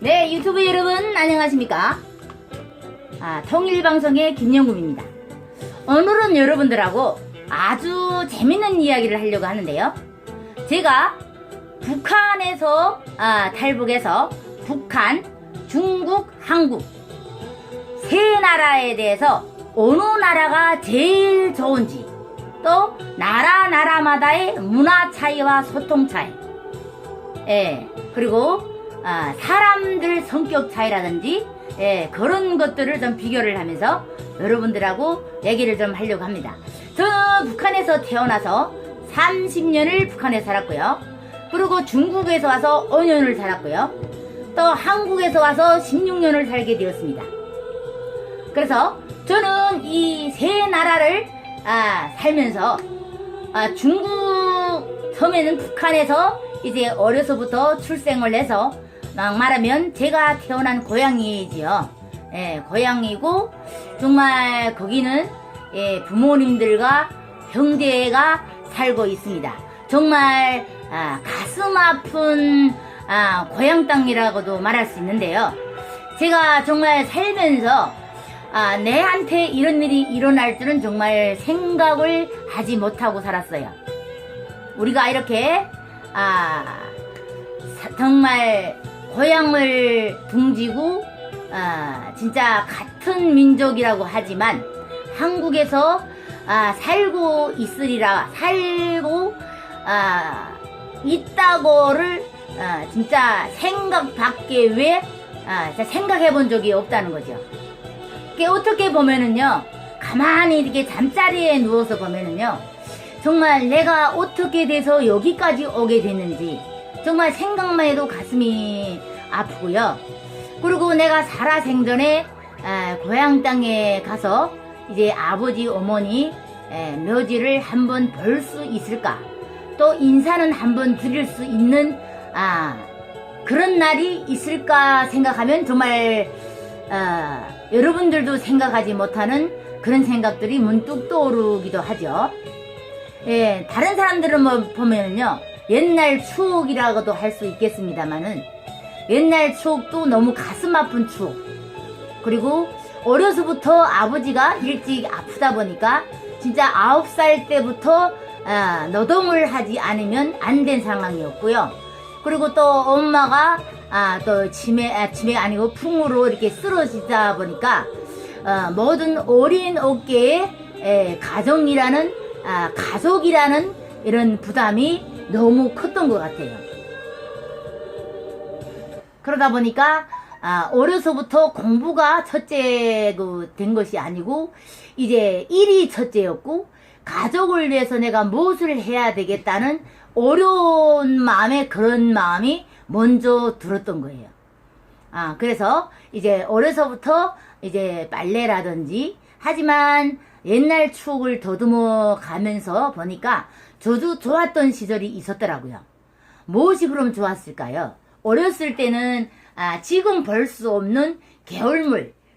네, 유튜브 여러분 안녕하십니까? 통일방송의 김영금입니다. 오늘은 여러분들하고 아주 재밌는 이야기를 하려고 하는데요. 제가 북한에서 탈북해서 북한, 중국, 한국 세 나라에 대해서 어느 나라가 제일 좋은지, 또 나라마다의 문화 차이와 소통 차이, 그리고 사람들 성격 차이라든지 그런 것들을 좀 비교를 하면서 여러분들하고 얘기를 좀 하려고 합니다. 저는 북한에서 태어나서 30년을 북한에 살았고요. 그리고 중국에서 와서 5년을 살았고요. 또 한국에서 와서 16년을 살게 되었습니다. 그래서 저는 이 세 나라를 살면서 중국 처음에는 북한에서 이제 어려서부터 출생을 해서 막 말하면 제가 태어난 고향이지요. 고향이고 정말 거기는 부모님들과 형제가 살고 있습니다. 정말 가슴 아픈 고향 땅이라고도 말할 수 있는데요. 제가 정말 살면서 내한테 이런 일이 일어날 줄은 정말 생각을 하지 못하고 살았어요. 우리가 이렇게 정말 고향을 둥지고 진짜 같은 민족이라고 하지만 한국에서 살고 있으리라, 살고 있다고를 진짜 생각밖에 왜 생각해 본 적이 없다는 거죠. 그게 어떻게 보면은요, 가만히 이렇게 잠자리에 누워서 보면은요, 정말 내가 어떻게 돼서 여기까지 오게 됐는지 정말 생각만 해도 가슴이 아프고요. 그리고 내가 살아생전에 고향 땅에 가서 이제 아버지 어머니 묘지를 한번 볼 수 있을까, 또 인사는 한번 드릴 수 있는 그런 날이 있을까 생각하면 정말 여러분들도 생각하지 못하는 그런 생각들이 문득 떠오르기도 하죠. 다른 사람들은 보면은요, 옛날 추억이라고도 할 수 있겠습니다만은 옛날 추억도 너무 가슴 아픈 추억. 그리고 어려서부터 아버지가 일찍 아프다 보니까 진짜 9살 때부터 노동을 하지 않으면 안 된 상황이었고요. 그리고 또 엄마가 또 치매 아니고 풍으로 이렇게 쓰러지다 보니까 모든 어린 어깨에 가정이라는 가족이라는 이런 부담이 너무 컸던 것 같아요. 그러다 보니까 어려서부터 공부가 첫째가 된 것이 아니고 이제 일이 첫째였고, 가족을 위해서 내가 무엇을 해야 되겠다는 어려운 마음에 그런 마음이 먼저 들었던 거예요. 그래서 이제 어려서부터 이제 빨래라든지, 하지만 옛날 추억을 더듬어 가면서 보니까 저도 좋았던 시절이 있었더라고요. 무엇이 그럼 좋았을까요? 어렸을 때는 지금 볼 수 없는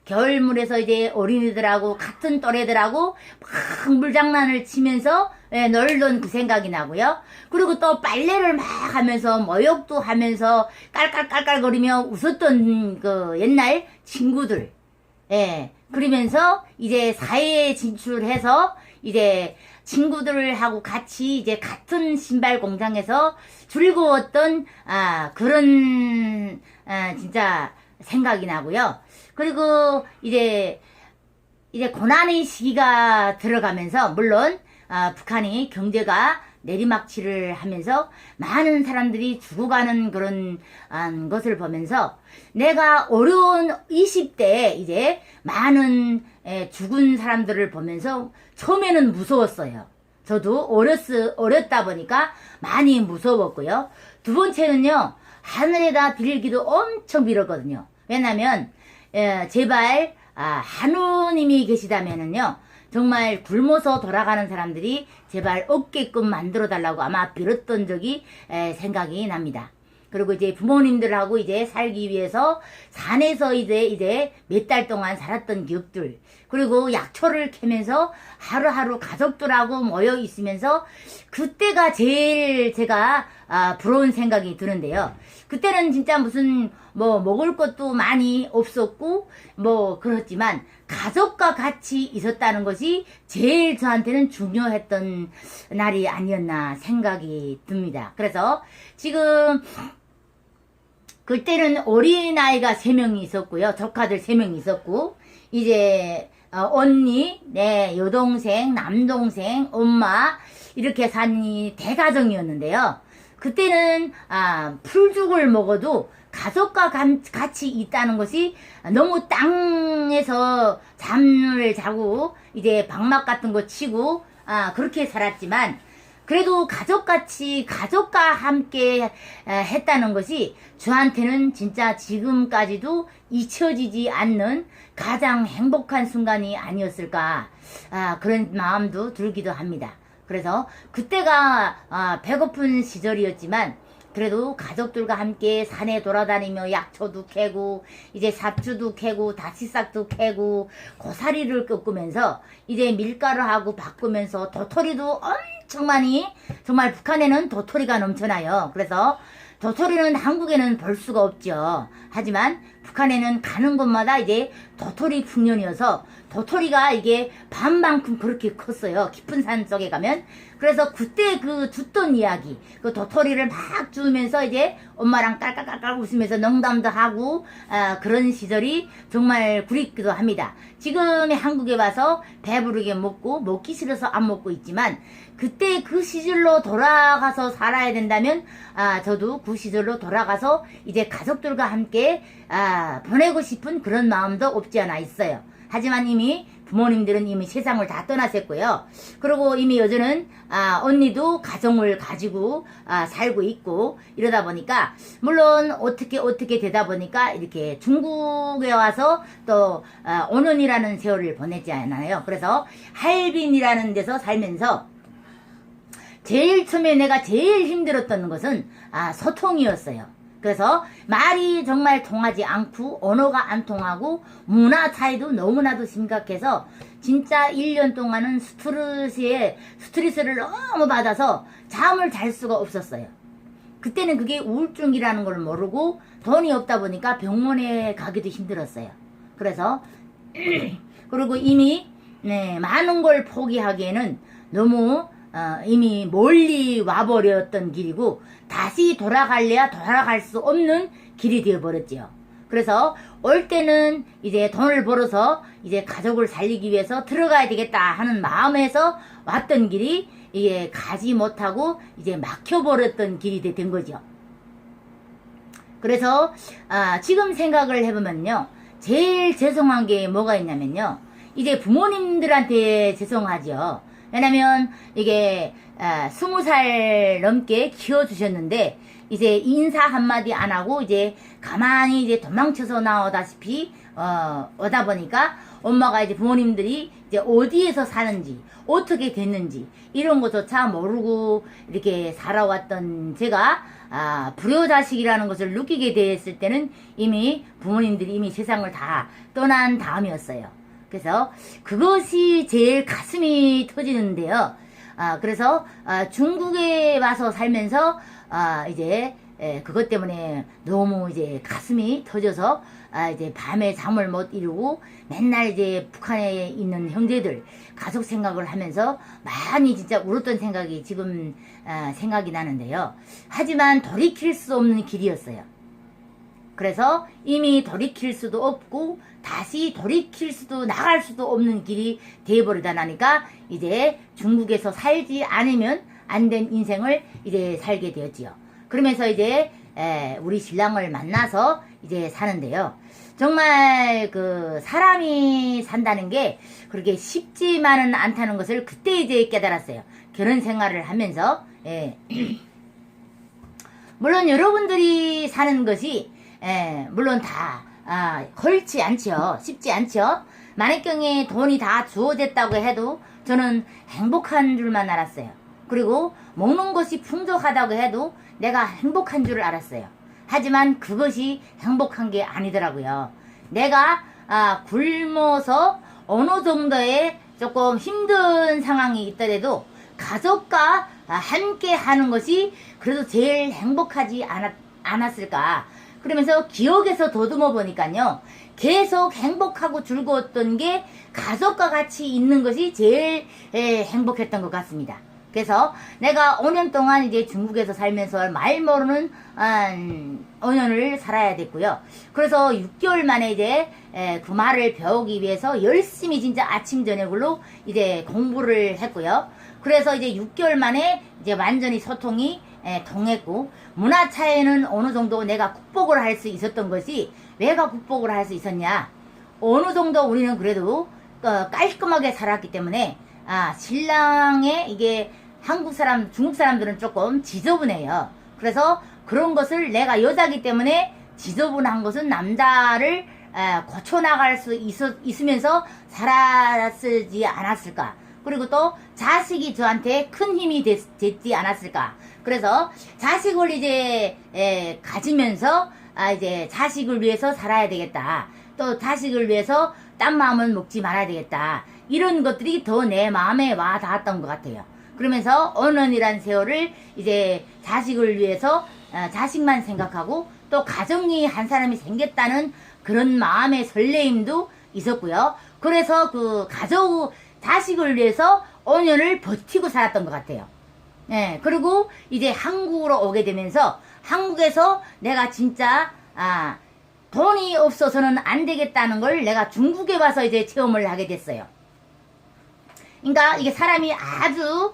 겨울물에서 이제 어린이들하고 같은 또래들하고 막 물장난을 치면서 놀던 그 생각이 나고요. 그리고 또 빨래를 막 하면서 모욕도 하면서 깔깔깔깔거리며 웃었던 그 옛날 친구들. 그러면서 이제 사회에 진출해서 이제 친구들하고 같이 이제 같은 신발 공장에서 즐거웠던 그런 진짜 생각이 나고요. 그리고 이제 고난의 시기가 들어가면서, 물론 북한이 경제가 내리막길을 하면서 많은 사람들이 죽어가는 그런 것을 보면서 내가 어려운 20대에 이제 많은 죽은 사람들을 보면서 처음에는 무서웠어요. 저도 어렸다 보니까 많이 무서웠고요. 두 번째는요, 하늘에다 빌기도 엄청 빌었거든요. 왜냐면 제발 하느님이 계시다면은요, 정말 굶어서 돌아가는 사람들이 제발 없게끔 만들어 달라고 아마 빌었던 적이 생각이 납니다. 그리고 이제 부모님들하고 이제 살기 위해서 산에서 이제 몇 달 동안 살았던 기억들, 그리고 약초를 캐면서 하루하루 가족들하고 모여 있으면서 그때가 제일 제가 부러운 생각이 드는데요. 그때는 진짜 무슨 뭐 먹을 것도 많이 없었고 뭐 그렇지만 가족과 같이 있었다는 것이 제일 저한테는 중요했던 날이 아니었나 생각이 듭니다. 그래서 지금 그때는 어린아이가 3명이 있었고요. 조카들 3명이 있었고 이제 언니, 네, 여동생, 남동생, 엄마 이렇게 산 대가정이었는데요. 그때는 풀죽을 먹어도 가족과 같이 있다는 것이 너무 땅에서 잠을 자고 이제 방막 같은 거 치고 그렇게 살았지만 그래도 가족과 함께 했다는 것이 저한테는 진짜 지금까지도 잊혀지지 않는 가장 행복한 순간이 아니었을까 그런 마음도 들기도 합니다. 그래서 그때가 배고픈 시절이었지만 그래도 가족들과 함께 산에 돌아다니며 약초도 캐고 이제 삽주도 캐고 다시싹도 캐고 고사리를 꺾으면서 이제 밀가루하고 바꾸면서 도토리도 엄청 많이 정말 북한에는 도토리가 넘쳐나요. 그래서 도토리는 한국에는 볼 수가 없죠. 하지만 북한에는 가는 곳마다 이제 도토리 풍년이어서 도토리가 이게 밤만큼 그렇게 컸어요. 깊은 산 속에 가면. 그래서 그때 그 듣던 이야기, 그 도토리를 막 주우면서 이제 엄마랑 깔깔깔깔 웃으면서 농담도 하고 그런 시절이 정말 그립기도 합니다. 지금의 한국에 와서 배부르게 먹기 싫어서 안 먹고 있지만 그때 그 시절로 돌아가서 살아야 된다면 저도 그 시절로 돌아가서 이제 가족들과 함께 보내고 싶은 그런 마음도 없지 않아 있어요. 하지만 이미 부모님들은 이미 세상을 다 떠나셨고요. 그리고 이미 여전은 언니도 가정을 가지고 살고 있고 이러다 보니까 물론 어떻게 되다 보니까 이렇게 중국에 와서 또 5년이라는 세월을 보냈지 않아요. 그래서 할빈이라는 데서 살면서 제일 처음에 내가 제일 힘들었던 것은 소통이었어요. 그래서 말이 정말 통하지 않고 언어가 안 통하고 문화 차이도 너무나도 심각해서 진짜 1년 동안은 스트레스를 너무 받아서 잠을 잘 수가 없었어요. 그때는 그게 우울증이라는 걸 모르고 돈이 없다 보니까 병원에 가기도 힘들었어요. 그래서 그리고 이미 많은 걸 포기하기에는 너무 이미 멀리 와버렸던 길이고 다시 돌아갈래야 돌아갈 수 없는 길이 되어버렸지요. 그래서 올 때는 이제 돈을 벌어서 이제 가족을 살리기 위해서 들어가야 되겠다 하는 마음에서 왔던 길이 이게 가지 못하고 이제 막혀버렸던 길이 된 거죠. 그래서 지금 생각을 해보면요, 제일 죄송한 게 뭐가 있냐면요, 이제 부모님들한테 죄송하죠. 왜냐면 이게 20살 넘게 키워주셨는데 이제 인사 한마디 안 하고 이제 가만히 이제 도망쳐서 나오다시피 오다 보니까 엄마가 이제 부모님들이 이제 어디에서 사는지 어떻게 됐는지 이런 것조차 모르고 이렇게 살아왔던 제가 불효자식이라는 것을 느끼게 됐을 때는 이미 부모님들이 이미 세상을 다 떠난 다음이었어요. 그래서 그것이 제일 가슴이 터지는데요. 그래서 중국에 와서 살면서 이제 그것 때문에 너무 이제 가슴이 터져서 이제 밤에 잠을 못 이루고 맨날 이제 북한에 있는 형제들 가족 생각을 하면서 많이 진짜 울었던 생각이 지금 생각이 나는데요. 하지만 돌이킬 수 없는 길이었어요. 그래서 이미 돌이킬 수도 없고 다시 돌이킬 수도 나갈 수도 없는 길이 되어버리다 나니까 이제 중국에서 살지 않으면 안 된 인생을 이제 살게 되었지요. 그러면서 이제 우리 신랑을 만나서 이제 사는데요. 정말 그 사람이 산다는 게 그렇게 쉽지만은 않다는 것을 그때 이제 깨달았어요. 결혼 생활을 하면서 물론 여러분들이 사는 것이 물론 다 헐지 않죠. 쉽지 않죠. 만약경에 돈이 다 주어졌다고 해도 저는 행복한 줄만 알았어요. 그리고 먹는 것이 풍족하다고 해도 내가 행복한 줄 알았어요. 하지만 그것이 행복한 게 아니더라고요. 내가 굶어서 어느 정도의 조금 힘든 상황이 있더라도 가족과 함께 하는 것이 그래도 제일 행복하지 않았을까. 그러면서 기억에서 더듬어 보니까요, 계속 행복하고 즐거웠던 게 가족과 같이 있는 것이 제일 행복했던 것 같습니다. 그래서 내가 5년 동안 이제 중국에서 살면서 말 모르는 5년을 살아야 됐고요. 그래서 6개월 만에 이제 그 말을 배우기 위해서 열심히 진짜 아침 저녁으로 이제 공부를 했고요. 그래서 이제 6개월 만에 이제 완전히 소통이 통했고, 문화 차이는 어느 정도 내가 극복을 할 수 있었던 것이, 왜가 극복을 할 수 있었냐, 어느 정도 우리는 그래도 깔끔하게 살았기 때문에 신랑의 이게 한국 사람, 중국 사람들은 조금 지저분해요. 그래서 그런 것을 내가 여자기 때문에 지저분한 것은 남자를 고쳐나갈 수 있으면서 살았지 않았을까. 그리고 또 자식이 저한테 큰 힘이 됐지 않았을까. 그래서 자식을 이제 가지면서 이제 자식을 위해서 살아야 되겠다. 또 자식을 위해서 딴 마음은 먹지 말아야 되겠다. 이런 것들이 더 내 마음에 와 닿았던 것 같아요. 그러면서 어른이란 세월을 이제 자식을 위해서 자식만 생각하고, 또 가정이 한 사람이 생겼다는 그런 마음의 설레임도 있었고요. 그래서 그 자식을 위해서 5년을 버티고 살았던 것 같아요. 그리고 이제 한국으로 오게 되면서 한국에서 내가 진짜 돈이 없어서는 안 되겠다는 걸 내가 중국에 와서 이제 체험을 하게 됐어요. 그러니까 이게 사람이 아주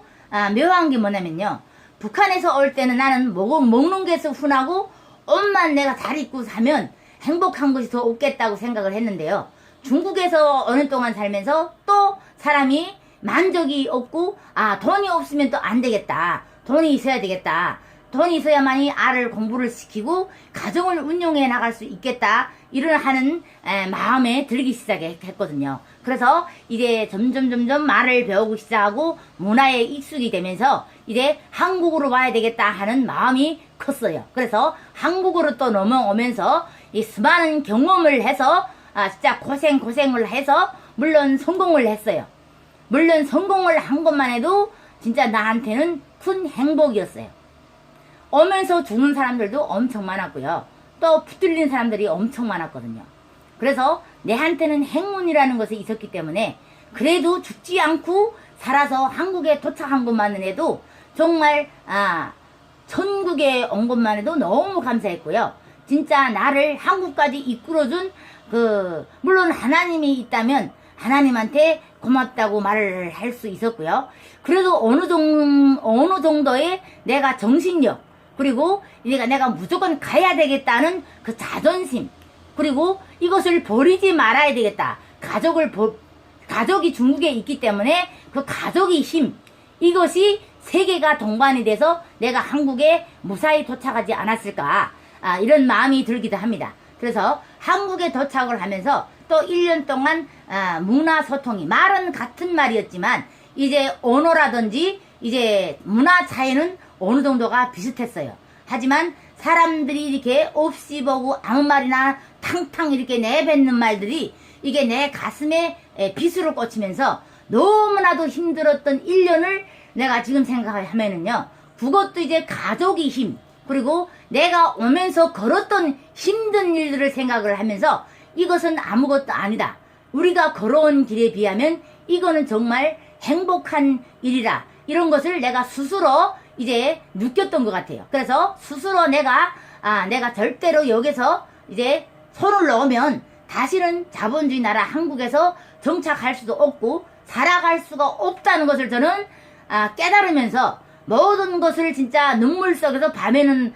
묘한 게 뭐냐면요, 북한에서 올 때는 나는 먹는 게서 훈하고 옷만 내가 잘 입고 사면 행복한 것이 더 없겠다고 생각을 했는데요, 중국에서 어느 동안 살면서 또 사람이 만족이 없고 돈이 없으면 또 안 되겠다, 돈이 있어야 되겠다, 돈이 있어야만이 아를 공부를 시키고 가정을 운영해 나갈 수 있겠다, 이런 하는 마음에 들기 시작했거든요. 그래서 이제 점점 말을 배우고 시작하고 문화에 익숙이 되면서 이제 한국으로 와야 되겠다 하는 마음이 컸어요. 그래서 한국으로 또 넘어오면서 이 수많은 경험을 해서 진짜 고생을 해서 물론 성공을 했어요. 물론 성공을 한 것만 해도 진짜 나한테는 큰 행복이었어요. 오면서 죽는 사람들도 엄청 많았고요. 또 붙들리는 사람들이 엄청 많았거든요. 그래서 내한테는 행운이라는 것이 있었기 때문에 그래도 죽지 않고 살아서 한국에 도착한 것만 해도 정말 천국에 온 것만 해도 너무 감사했고요. 진짜 나를 한국까지 이끌어준 물론 하나님이 있다면 하나님한테 고맙다고 말을 할 수 있었고요. 그래도 어느 정도의 내가 정신력, 그리고 내가 무조건 가야 되겠다는 그 자존심, 그리고 이것을 버리지 말아야 되겠다. 가족이 중국에 있기 때문에 그 가족의 힘, 이것이 세 개가 동반이 돼서 내가 한국에 무사히 도착하지 않았을까, 이런 마음이 들기도 합니다. 그래서 한국에 도착을 하면서 또 1년 동안 문화 소통이, 말은 같은 말이었지만 이제 언어라든지 이제 문화 차이는 어느 정도가 비슷했어요. 하지만 사람들이 이렇게 없이 보고 아무 말이나 탕탕 이렇게 내뱉는 말들이 이게 내 가슴에 비수를 꽂히면서 너무나도 힘들었던 1년을 내가 지금 생각하면은요, 그것도 이제 가족의 힘, 그리고 내가 오면서 걸었던 힘든 일들을 생각을 하면서 이것은 아무것도 아니다. 우리가 걸어온 길에 비하면 이거는 정말 행복한 일이라, 이런 것을 내가 스스로 이제 느꼈던 것 같아요. 그래서 스스로 내가 절대로 여기서 이제 손을 놓으면 다시는 자본주의 나라 한국에서 정착할 수도 없고 살아갈 수가 없다는 것을 저는 깨달으면서 모든 것을 진짜 눈물 속에서 밤에는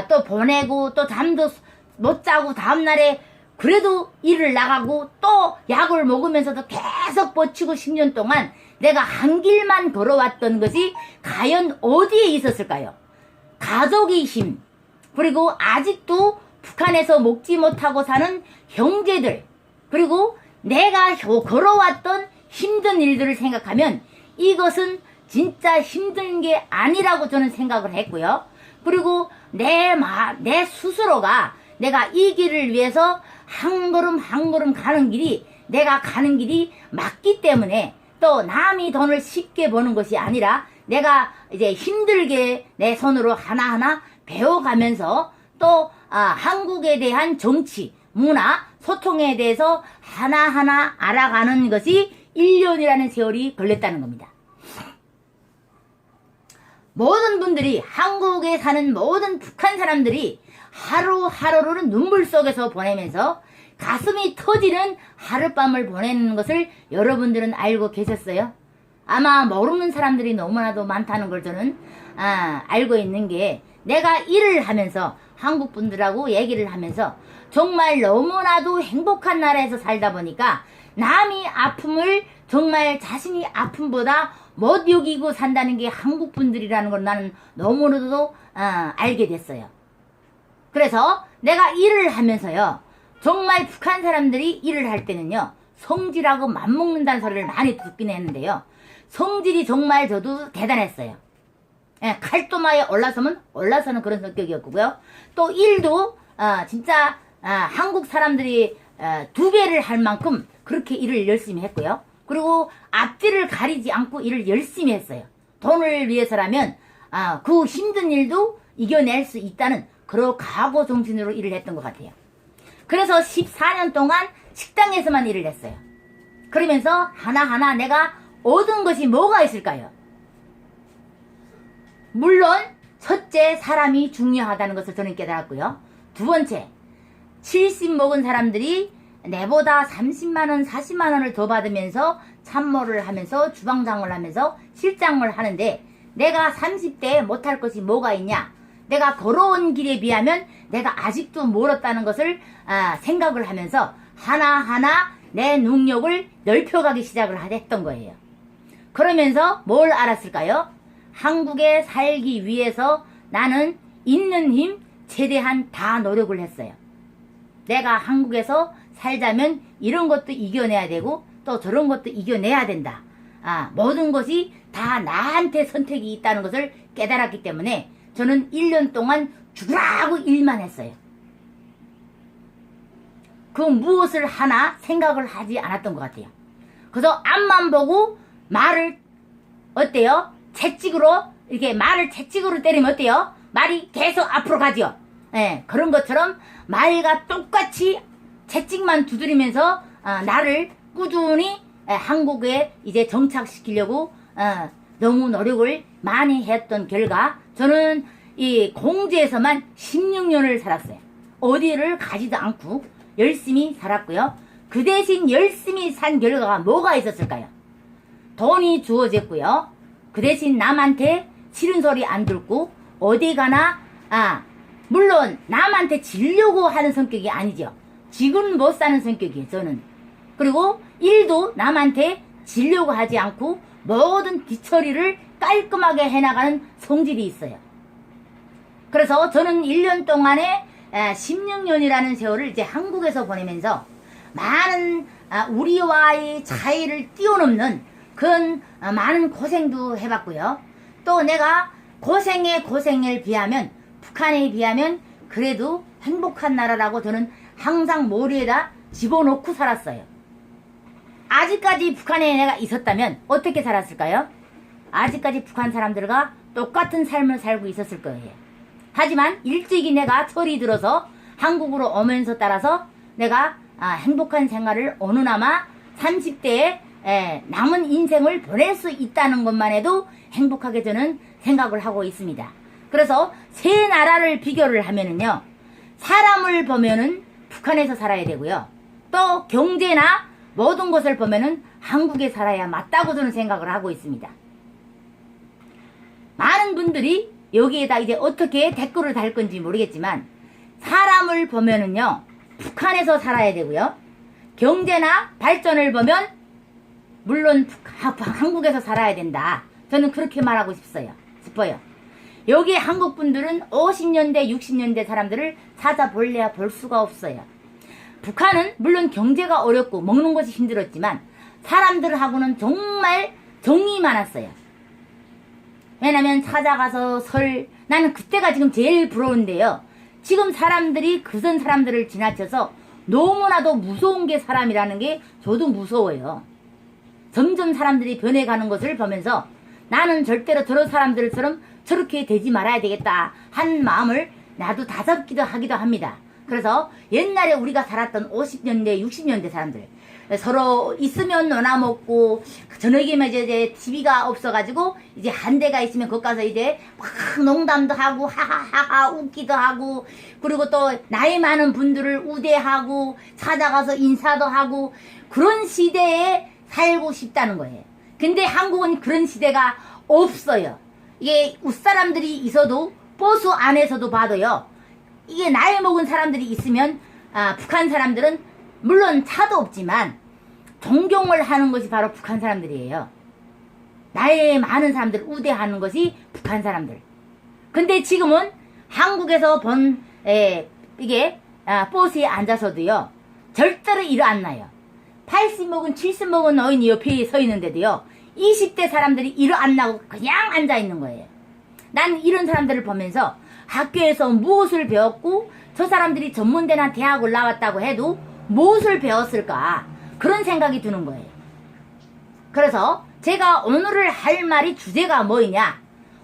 또 보내고 또 잠도 못 자고 다음날에 그래도 일을 나가고 또 약을 먹으면서도 계속 버티고 10년 동안 내가 한 길만 걸어왔던 것이 과연 어디에 있었을까요? 가족의 힘, 그리고 아직도 북한에서 먹지 못하고 사는 형제들, 그리고 내가 걸어왔던 힘든 일들을 생각하면 이것은 진짜 힘든 게 아니라고 저는 생각을 했고요. 그리고 내 스스로가 내가 이 길을 위해서 한 걸음 한 걸음 가는 길이 내가 가는 길이 맞기 때문에 또 남이 돈을 쉽게 버는 것이 아니라 내가 이제 힘들게 내 손으로 하나하나 배워가면서 또 한국에 대한 정치, 문화, 소통에 대해서 하나하나 알아가는 것이 1년이라는 세월이 걸렸다는 겁니다. 모든 분들이, 한국에 사는 모든 북한 사람들이 하루하루를 눈물 속에서 보내면서 가슴이 터지는 하룻밤을 보내는 것을 여러분들은 알고 계셨어요? 아마 모르는 사람들이 너무나도 많다는 걸 저는 알고 있는 게, 내가 일을 하면서 한국 분들하고 얘기를 하면서 정말 너무나도 행복한 나라에서 살다 보니까 남이 아픔을 정말 자신이 아픔보다 못 여기고 산다는 게 한국 분들이라는 걸 나는 너무나도 알게 됐어요. 그래서 내가 일을 하면서요, 정말 북한 사람들이 일을 할 때는요, 성질하고 맞먹는다는 소리를 많이 듣긴 했는데요, 성질이 정말 저도 대단했어요. 예, 칼도마에 올라서는 그런 성격이었고요. 또 일도 진짜 한국 사람들이 2배를 할 만큼 그렇게 일을 열심히 했고요. 그리고 앞뒤를 가리지 않고 일을 열심히 했어요. 돈을 위해서라면 그 힘든 일도 이겨낼 수 있다는 그런 각오 정신으로 일을 했던 것 같아요. 그래서 14년 동안 식당에서만 일을 했어요. 그러면서 하나하나 내가 얻은 것이 뭐가 있을까요? 물론 첫째, 사람이 중요하다는 것을 저는 깨달았고요. 두 번째, 70 먹은 사람들이 내보다 30만원, 40만원을 더 받으면서 참모를 하면서 주방장을 하면서 실장을 하는데, 내가 30대에 못할 것이 뭐가 있냐? 내가 걸어온 길에 비하면 내가 아직도 멀었다는 것을 생각을 하면서 하나하나 내 능력을 넓혀가기 시작을 했던 거예요. 그러면서 뭘 알았을까요? 한국에 살기 위해서 나는 있는 힘 최대한 다 노력을 했어요. 내가 한국에서 살자면 이런 것도 이겨내야 되고 또 저런 것도 이겨내야 된다. 모든 것이 다 나한테 선택이 있다는 것을 깨달았기 때문에 저는 1년 동안 죽으라고 일만 했어요. 그 무엇을 하나 생각을 하지 않았던 것 같아요. 그래서 앞만 보고 말을 어때요? 채찍으로 이렇게 말을 채찍으로 때리면 어때요? 말이 계속 앞으로 가죠. 예, 그런 것처럼 말과 똑같이 채찍만 두드리면서 나를 꾸준히 한국에 이제 정착시키려고 너무 노력을 많이 했던 결과 저는 이 공주에서만 16년을 살았어요. 어디를 가지도 않고 열심히 살았고요. 그 대신 열심히 산 결과가 뭐가 있었을까요? 돈이 주어졌고요. 그 대신 남한테 싫은 소리 안 듣고 어디 가나 물론 남한테 지려고 하는 성격이 아니죠. 지금 못 사는 성격이에요, 저는. 그리고 일도 남한테 지려고 하지 않고 모든 뒤처리를 깔끔하게 해나가는 성질이 있어요. 그래서 저는 1년 동안에 16년이라는 세월을 이제 한국에서 보내면서 많은 우리와의 차이를 뛰어넘는 그런 많은 고생도 해봤고요. 또 내가 고생에 비하면 북한에 비하면 그래도 행복한 나라라고 저는 항상 머리에다 집어넣고 살았어요. 아직까지 북한에 내가 있었다면 어떻게 살았을까요? 아직까지 북한 사람들과 똑같은 삶을 살고 있었을 거예요. 하지만 일찍이 내가 철이 들어서 한국으로 오면서 따라서 내가 행복한 생활을 어느나마 30대에 남은 인생을 보낼 수 있다는 것만 해도 행복하게 저는 생각을 하고 있습니다. 그래서 세 나라를 비교를 하면은요, 사람을 보면은 북한에서 살아야 되고요, 또 경제나 모든 것을 보면은 한국에 살아야 맞다고 저는 생각을 하고 있습니다. 많은 분들이 여기에다 이제 어떻게 댓글을 달 건지 모르겠지만, 사람을 보면은요 북한에서 살아야 되고요, 경제나 발전을 보면 물론 한국에서 살아야 된다. 저는 그렇게 말하고 싶어요. 여기 한국 분들은 50년대 60년대 사람들을 찾아볼래야 볼 수가 없어요. 북한은 물론 경제가 어렵고 먹는 것이 힘들었지만 사람들하고는 정말 정이 많았어요. 왜냐면 찾아가서 나는 그때가 지금 제일 부러운데요, 지금 사람들이 그전 사람들을 지나쳐서 너무나도 무서운 게 사람이라는 게 저도 무서워요. 점점 사람들이 변해가는 것을 보면서 나는 절대로 저런 사람들처럼 저렇게 되지 말아야 되겠다 한 마음을 나도 다잡기도 하기도 합니다. 그래서 옛날에 우리가 살았던 50년대 60년대 사람들 서로 있으면 나눠먹고 저녁이면 이제 TV가 없어가지고 이제 한 대가 있으면 거기 가서 이제 막 농담도 하고 하하하하 웃기도 하고 그리고 또 나이 많은 분들을 우대하고 찾아가서 인사도 하고 그런 시대에 살고 싶다는 거예요. 근데 한국은 그런 시대가 없어요. 이게 웃사람들이 있어도 버스 안에서도 봐도요. 이게 나이 먹은 사람들이 있으면 북한 사람들은 물론 차도 없지만 존경을 하는 것이 바로 북한 사람들이에요. 나이 많은 사람들 우대하는 것이 북한 사람들. 근데 지금은 한국에서 본 이게 버스에 앉아서도요. 절대로 일 안 나요. 80 먹은 70 먹은 노인이 옆에 서 있는데도요. 20대 사람들이 일 안 나고 그냥 앉아 있는 거예요. 난 이런 사람들을 보면서 학교에서 무엇을 배웠고 저 사람들이 전문대나 대학을 나왔다고 해도 무엇을 배웠을까 그런 생각이 드는 거예요. 그래서 제가 오늘 할 말이 주제가 뭐냐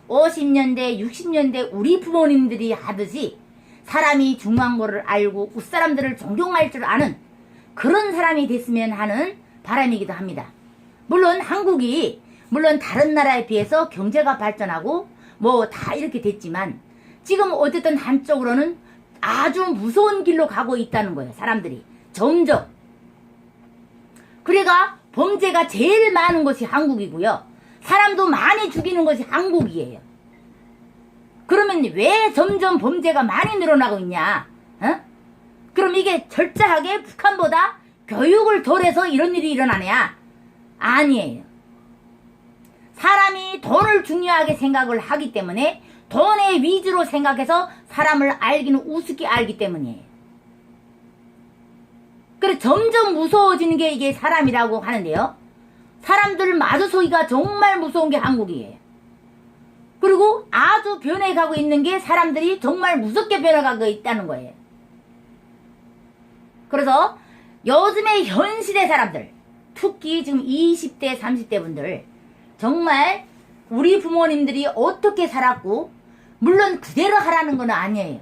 50년대 60년대 우리 부모님들이 하듯이 사람이 중요한 거를 알고 웃사람들을 존경할 줄 아는 그런 사람이 됐으면 하는 바람이기도 합니다. 물론 한국이 물론 다른 나라에 비해서 경제가 발전하고 뭐 다 이렇게 됐지만 지금 어쨌든 한쪽으로는 아주 무서운 길로 가고 있다는 거예요. 사람들이 점점. 그러니까 범죄가 제일 많은 것이 한국이고요. 사람도 많이 죽이는 것이 한국이에요. 그러면 왜 점점 범죄가 많이 늘어나고 있냐? 어? 그럼 이게 철저하게 북한보다 교육을 덜 해서 이런 일이 일어나냐? 아니에요. 사람이 돈을 중요하게 생각을 하기 때문에 돈의 위주로 생각해서 사람을 알기는 우습게 알기 때문이에요. 그래 점점 무서워지는 게 이게 사람이라고 하는데요. 사람들 마주서기가 정말 무서운 게 한국이에요. 그리고 아주 변해가고 있는 게 사람들이 정말 무섭게 변해가고 있다는 거예요. 그래서 요즘의 현 시대 사람들 특히 지금 20대 30대 분들 정말 우리 부모님들이 어떻게 살았고 물론 그대로 하라는 건 아니에요.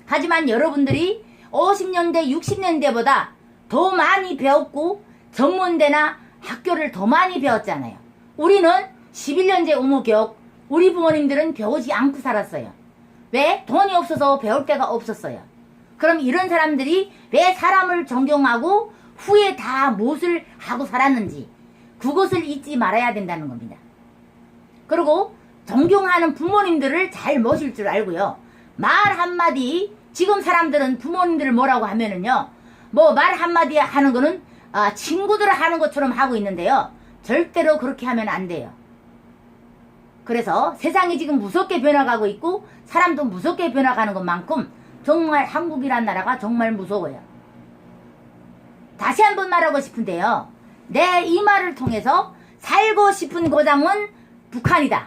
하지만 여러분들이 50년대 60년대보다 더 많이 배웠고 전문대나 학교를 더 많이 배웠잖아요. 우리는 11년제 의무교육 우리 부모님들은 배우지 않고 살았어요. 왜? 돈이 없어서 배울 데가 없었어요. 그럼 이런 사람들이 왜 사람을 존경하고 후에 다 무엇을 하고 살았는지 그것을 잊지 말아야 된다는 겁니다. 그리고 존경하는 부모님들을 잘 모실 줄 알고요. 말 한마디 지금 사람들은 부모님들을 뭐라고 하면은요. 뭐 말 한마디 하는 거는 친구들 하는 것처럼 하고 있는데요. 절대로 그렇게 하면 안 돼요. 그래서 세상이 지금 무섭게 변화가고 있고 사람도 무섭게 변화가는 것만큼 정말 한국이란 나라가 정말 무서워요. 다시 한번 말하고 싶은데요. 내 이 말을 통해서 살고 싶은 고장은 북한이다.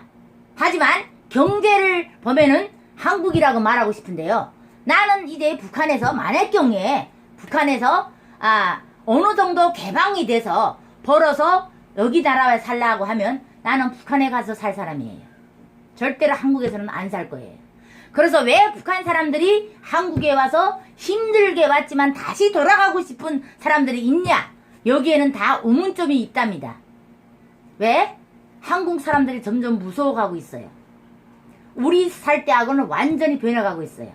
하지만 경제를 보면은 한국이라고 말하고 싶은데요. 나는 이제 북한에서 만약 경우에 북한에서 어느 정도 개방이 돼서 벌어서 여기 나라에 살라고 하면 나는 북한에 가서 살 사람이에요. 절대로 한국에서는 안 살 거예요. 그래서 왜 북한 사람들이 한국에 와서 힘들게 왔지만 다시 돌아가고 싶은 사람들이 있냐? 여기에는 다 의문점이 있답니다. 왜? 한국 사람들이 점점 무서워가고 있어요. 우리 살 때하고는 완전히 변해가고 있어요.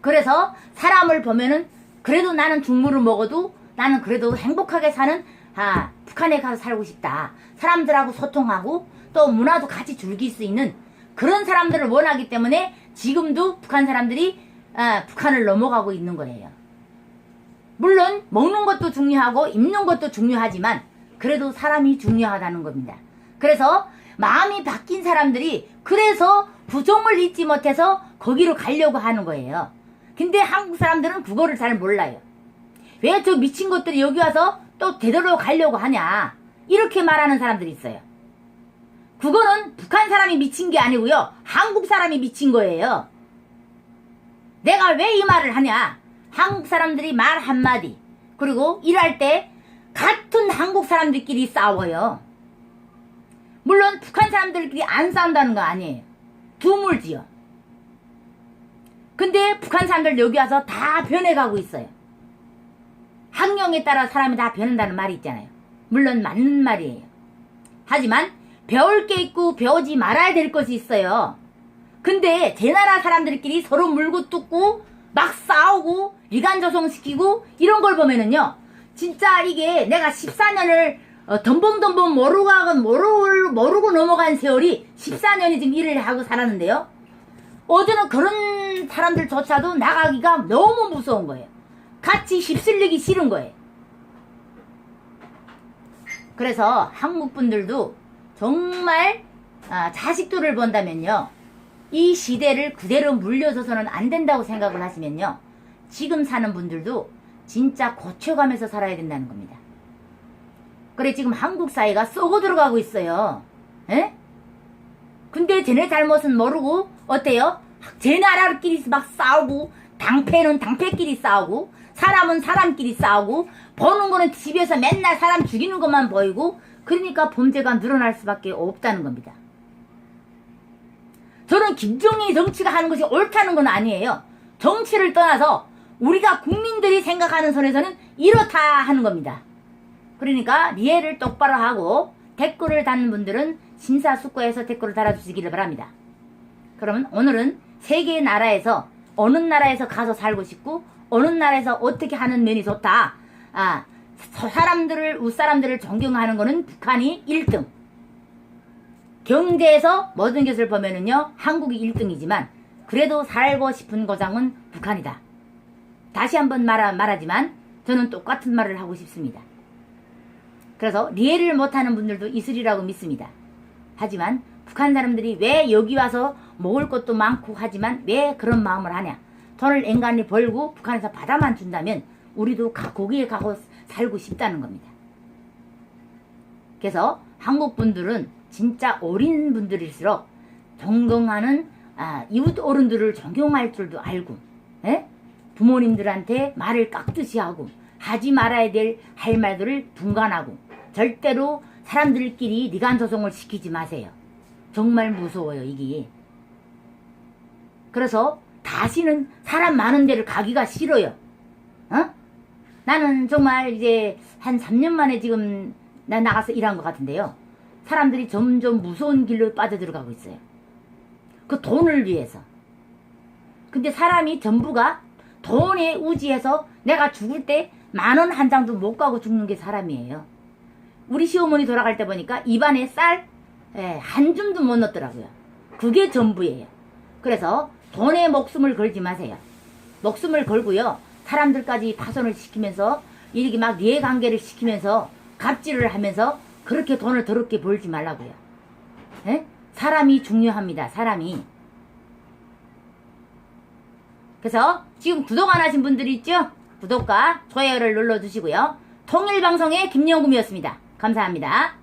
그래서 사람을 보면은 그래도 나는 죽물을 먹어도 나는 그래도 행복하게 사는 북한에 가서 살고 싶다. 사람들하고 소통하고 또 문화도 같이 즐길 수 있는 그런 사람들을 원하기 때문에 지금도 북한 사람들이 북한을 넘어가고 있는 거예요. 물론 먹는 것도 중요하고 입는 것도 중요하지만 그래도 사람이 중요하다는 겁니다. 그래서 마음이 바뀐 사람들이 그래서 부정을 잊지 못해서 거기로 가려고 하는 거예요. 근데 한국 사람들은 그거를 잘 몰라요. 왜 저 미친 것들이 여기 와서 또 되돌려 가려고 하냐 이렇게 말하는 사람들이 있어요. 그거는 북한 사람이 미친 게 아니고요. 한국 사람이 미친 거예요. 내가 왜 이 말을 하냐. 한국 사람들이 말 한마디, 그리고 일할 때 같은 한국 사람들끼리 싸워요. 물론 북한 사람들끼리 안 싸운다는 거 아니에요. 드물지요. 근데 북한 사람들 여기 와서 다 변해가고 있어요. 환경에 따라 사람이 다 변한다는 말이 있잖아요. 물론 맞는 말이에요. 하지만 배울 게 있고 배우지 말아야 될 것이 있어요. 근데 제 나라 사람들끼리 서로 물고 뜯고 막 싸우고 이간조성시키고 이런 걸 보면은요, 진짜 이게 내가 14년을 덤벙덤벙 모르고 넘어간 세월이 14년이 지금 일을 하고 살았는데요. 어제는 그런 사람들조차도 나가기가 너무 무서운 거예요. 같이 휩쓸리기 싫은 거예요. 그래서 한국 분들도 정말 자식들을 본다면요, 이 시대를 그대로 물려줘서는 안 된다고 생각을 하시면요, 지금 사는 분들도 진짜 고쳐가면서 살아야 된다는 겁니다. 그래, 지금 한국 사회가 썩어 들어가고 있어요. 에? 근데 쟤네 잘못은 모르고 어때요? 제 나라끼리 막 싸우고, 당패는 당패끼리 싸우고, 사람은 사람끼리 싸우고, 보는 거는 집에서 맨날 사람 죽이는 것만 보이고, 그러니까 범죄가 늘어날 수밖에 없다는 겁니다. 저는 김정일 정치가 하는 것이 옳다는 건 아니에요. 정치를 떠나서 우리가 국민들이 생각하는 선에서는 이렇다 하는 겁니다. 그러니까 이해를 똑바로 하고 댓글을 다는 분들은 심사숙고해서 댓글을 달아주시기를 바랍니다. 그러면 오늘은 세계의 나라에서 어느 나라에서 가서 살고 싶고 어느 나라에서 어떻게 하는 면이 좋다. 웃사람들을 존경하는 거는 북한이 1등. 경제에서 모든 것을 보면은요, 한국이 1등이지만 그래도 살고 싶은 고장은 북한이다. 다시 한번 말하지만 저는 똑같은 말을 하고 싶습니다. 그래서 이해를 못하는 분들도 있으리라고 믿습니다. 하지만 북한 사람들이 왜 여기 와서 먹을 것도 많고 하지만 왜 그런 마음을 하냐. 돈을 앵간히 벌고 북한에서 받아만 준다면 우리도 거기에 가고 살고 싶다는 겁니다. 그래서 한국 분들은 진짜 어린 분들일수록 존경하는 이웃 어른들을 존경할 줄도 알고, 에? 부모님들한테 말을 깍듯이 하고 하지 말아야 될 할 말들을 분간하고 절대로 사람들끼리 니간소송을 시키지 마세요. 정말 무서워요, 이게. 그래서 다시는 사람 많은 데를 가기가 싫어요. 나는 정말 이제 한 3년 만에 지금 나 나가서 일한 것 같은데요. 사람들이 점점 무서운 길로 빠져들어가고 있어요. 그 돈을 위해서. 근데 사람이 전부가 돈에 우지해서 내가 죽을 때 10,000원 한 장도 못 가고 죽는 게 사람이에요. 우리 시어머니 돌아갈 때 보니까 입안에 쌀 한 줌도 못 넣었더라고요. 그게 전부예요. 그래서 돈에 목숨을 걸지 마세요. 목숨을 걸고요, 사람들까지 파손을 시키면서 이렇게 막 이해관계를 시키면서 갑질을 하면서 그렇게 돈을 더럽게 벌지 말라고요. 에? 사람이 중요합니다. 사람이. 그래서 지금 구독 안 하신 분들이 있죠? 구독과 좋아요를 눌러주시고요. 통일방송의 김영금이었습니다. 감사합니다.